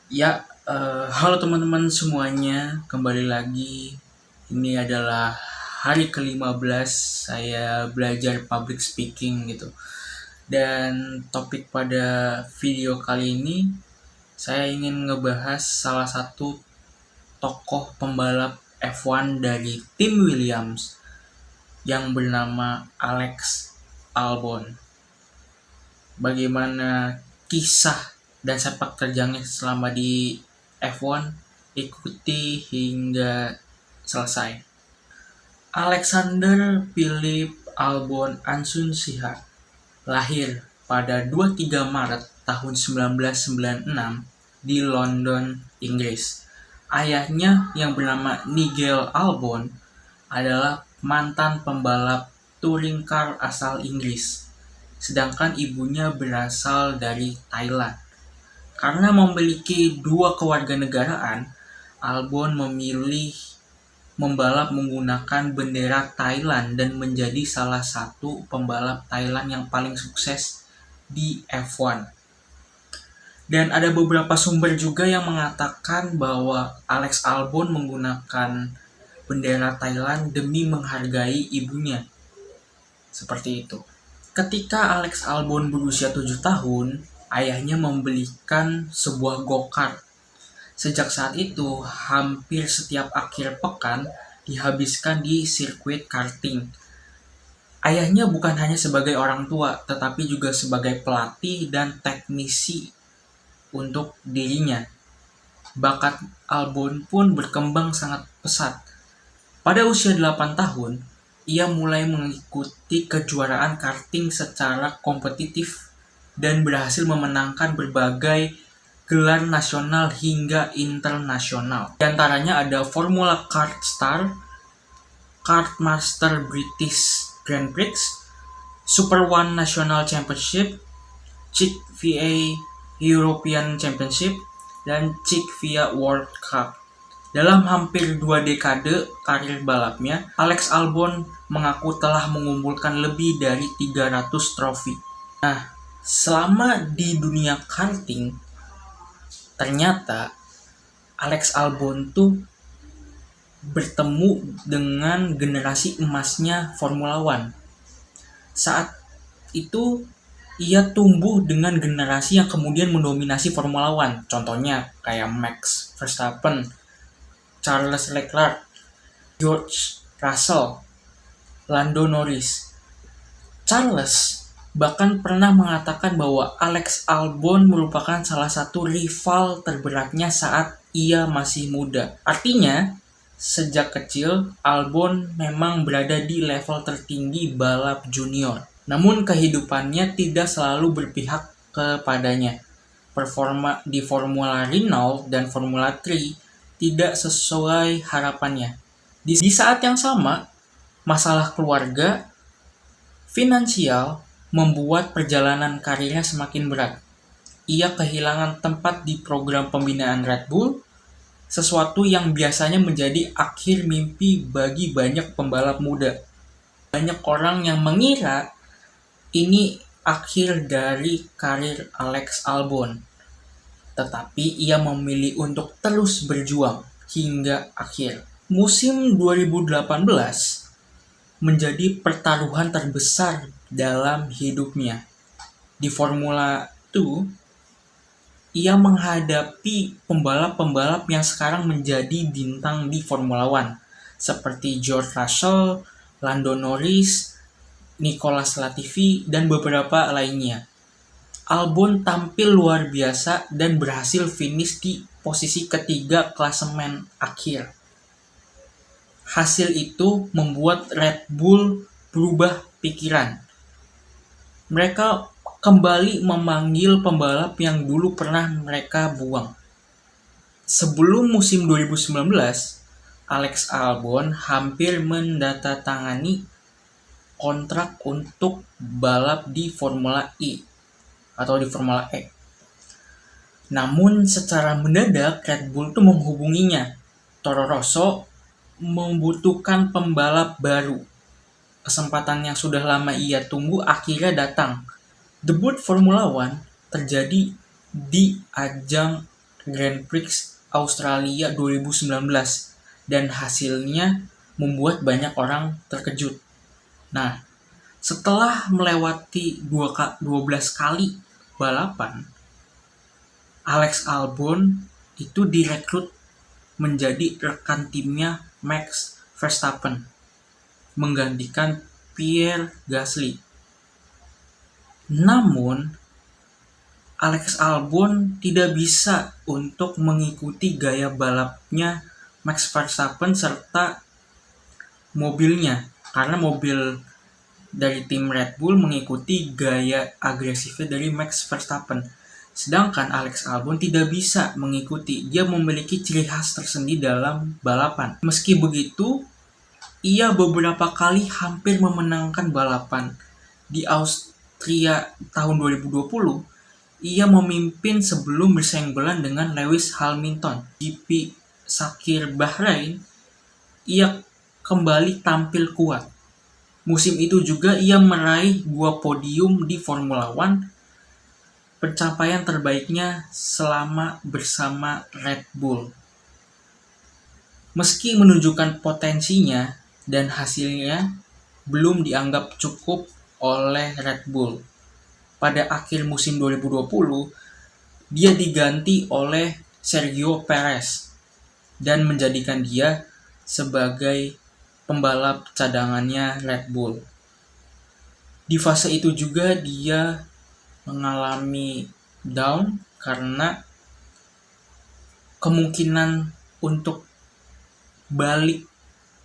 Halo teman-teman semuanya, kembali lagi. Ini adalah hari ke-15 saya belajar public speaking gitu. Dan topik pada video kali ini, saya ingin ngebahas salah satu tokoh pembalap F1 dari tim Williams yang bernama Alex Albon. Bagaimana kisah dan sepak terjangnya selama di F1, ikuti hingga selesai. Alexander Philip Albon Ansunsihar lahir pada 23 Maret tahun 1996 di London, Inggris. Ayahnya yang bernama Nigel Albon adalah mantan pembalap touring car asal Inggris, sedangkan ibunya berasal dari Thailand. Karena memiliki dua kewarganegaraan, Albon memilih membalap menggunakan bendera Thailand dan menjadi salah satu pembalap Thailand yang paling sukses di F1. Dan ada beberapa sumber juga yang mengatakan bahwa Alex Albon menggunakan bendera Thailand demi menghargai ibunya. Seperti itu. Ketika Alex Albon berusia 7 tahun, ayahnya membelikan sebuah go-kart. Sejak saat itu, hampir setiap akhir pekan dihabiskan di sirkuit karting. Ayahnya bukan hanya sebagai orang tua, tetapi juga sebagai pelatih dan teknisi untuk dirinya. Bakat Albon pun berkembang sangat pesat. Pada usia 8 tahun, ia mulai mengikuti kejuaraan karting secara kompetitif dan berhasil memenangkan berbagai gelar nasional hingga internasional. Di antaranya ada Formula Kart Star, Kartmaster British Grand Prix, Super One National Championship, Czech VA European Championship, dan Czech VA World Cup. Dalam hampir 2 dekade karir balapnya, Alex Albon mengaku telah mengumpulkan lebih dari 300 trofi. Nah, selama di dunia karting, ternyata Alex Albon tuh bertemu dengan generasi emasnya Formula One. Saat itu ia tumbuh dengan generasi yang kemudian mendominasi Formula One. Contohnya kayak Max Verstappen, Charles Leclerc, George Russell, Lando Norris. Charles bahkan pernah mengatakan bahwa Alex Albon merupakan salah satu rival terberatnya saat ia masih muda. Artinya, sejak kecil, Albon memang berada di level tertinggi balap junior. Namun kehidupannya tidak selalu berpihak kepadanya. Performa di Formula Renault dan Formula 3 tidak sesuai harapannya. Di saat yang sama, masalah keluarga, finansial, membuat perjalanan karirnya semakin berat. Ia kehilangan tempat di program pembinaan Red Bull, sesuatu yang biasanya menjadi akhir mimpi bagi banyak pembalap muda. Banyak orang yang mengira ini akhir dari karir Alex Albon. Tetapi ia memilih untuk terus berjuang hingga akhir. Musim 2018 menjadi pertaruhan terbesar dalam hidupnya. Di Formula 2, ia menghadapi pembalap-pembalap yang sekarang menjadi bintang di Formula One, seperti George Russell, Lando Norris, Nicolas Latifi, dan beberapa lainnya. Albon tampil luar biasa dan berhasil finish di posisi ketiga klasemen akhir. Hasil itu membuat Red Bull berubah pikiran. Mereka kembali memanggil pembalap yang dulu pernah mereka buang. Sebelum musim 2019, Alex Albon hampir menandatangani kontrak untuk balap di Formula E atau di Formula E. Namun secara mendadak Red Bull itu menghubunginya. Toro Rosso membutuhkan pembalap baru. Kesempatan yang sudah lama ia tunggu akhirnya datang. Debut Formula One terjadi di ajang Grand Prix Australia 2019 dan hasilnya membuat banyak orang terkejut. Nah, setelah melewati 12 kali balapan, Alex Albon itu direkrut menjadi rekan timnya Max Verstappen, menggantikan Pierre Gasly. Namun, Alex Albon tidak bisa untuk mengikuti gaya balapnya Max Verstappen serta mobilnya, karena mobil dari tim Red Bull mengikuti gaya agresifnya dari Max Verstappen. Sedangkan Alex Albon tidak bisa mengikuti, dia memiliki ciri khas tersendiri dalam balapan. Meski begitu, ia beberapa kali hampir memenangkan balapan. Di Austria tahun 2020, ia memimpin sebelum bersenggolan dengan Lewis Hamilton. GP Sakir Bahrain, ia kembali tampil kuat. Musim itu juga ia meraih 2 podium di Formula One, pencapaian terbaiknya selama bersama Red Bull. Meski menunjukkan potensinya dan hasilnya belum dianggap cukup oleh Red Bull. Pada akhir musim 2020, dia diganti oleh Sergio Perez dan menjadikan dia sebagai pembalap cadangannya Red Bull. Di fase itu juga dia mengalami down karena kemungkinan untuk balik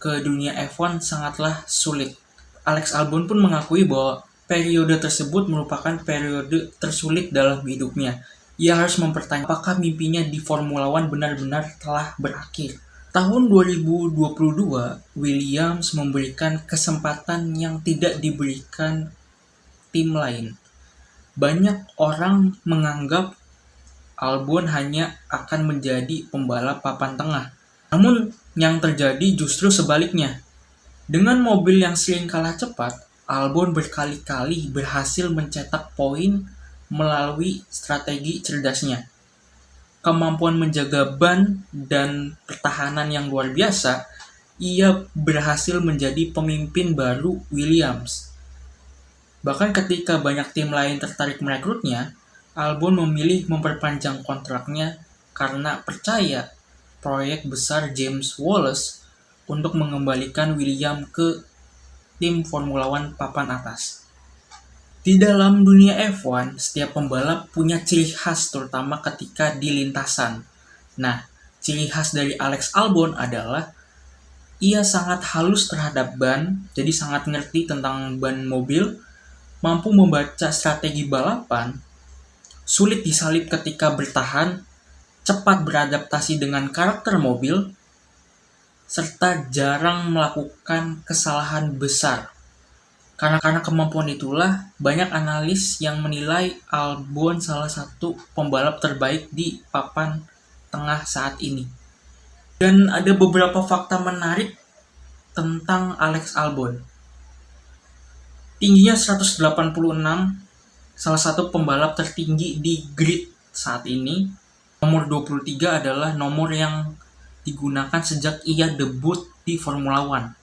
ke dunia F1 sangatlah sulit. Alex Albon pun mengakui bahwa periode tersebut merupakan periode tersulit dalam hidupnya. Ia harus mempertanyakan apakah mimpinya di Formula One benar-benar telah berakhir. Tahun 2022, Williams memberikan kesempatan yang tidak diberikan tim lain. Banyak orang menganggap Albon hanya akan menjadi pembalap papan tengah. Namun, yang terjadi justru sebaliknya. Dengan mobil yang sering kalah cepat, Albon berkali-kali berhasil mencetak poin melalui strategi cerdasnya. Kemampuan menjaga ban dan pertahanan yang luar biasa, ia berhasil menjadi pemimpin baru Williams. Bahkan ketika banyak tim lain tertarik merekrutnya, Albon memilih memperpanjang kontraknya karena percaya proyek besar James Wallace untuk mengembalikan Williams ke tim Formula One papan atas. Di dalam dunia F1, setiap pembalap punya ciri khas terutama ketika di lintasan. Nah, ciri khas dari Alex Albon adalah ia sangat halus terhadap ban, jadi sangat ngerti tentang ban mobil, mampu membaca strategi balapan, sulit disalip ketika bertahan, cepat beradaptasi dengan karakter mobil, serta jarang melakukan kesalahan besar. Karena kemampuan itulah, banyak analis yang menilai Albon salah satu pembalap terbaik di papan tengah saat ini. Dan ada beberapa fakta menarik tentang Alex Albon. Tingginya 186, salah satu pembalap tertinggi di grid saat ini. Nomor 23 adalah nomor yang digunakan sejak ia debut di Formula One.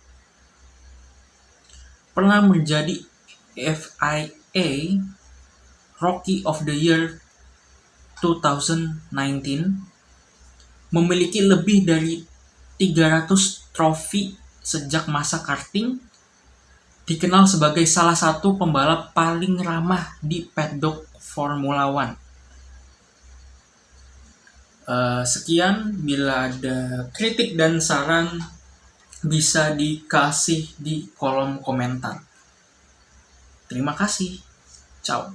Pernah menjadi FIA Rookie of the Year 2019, memiliki lebih dari 300 trofi sejak masa karting, dikenal sebagai salah satu pembalap paling ramah di paddock Formula One. Sekian, bila ada kritik dan saran bisa dikasih di kolom komentar. Terima kasih. Ciao.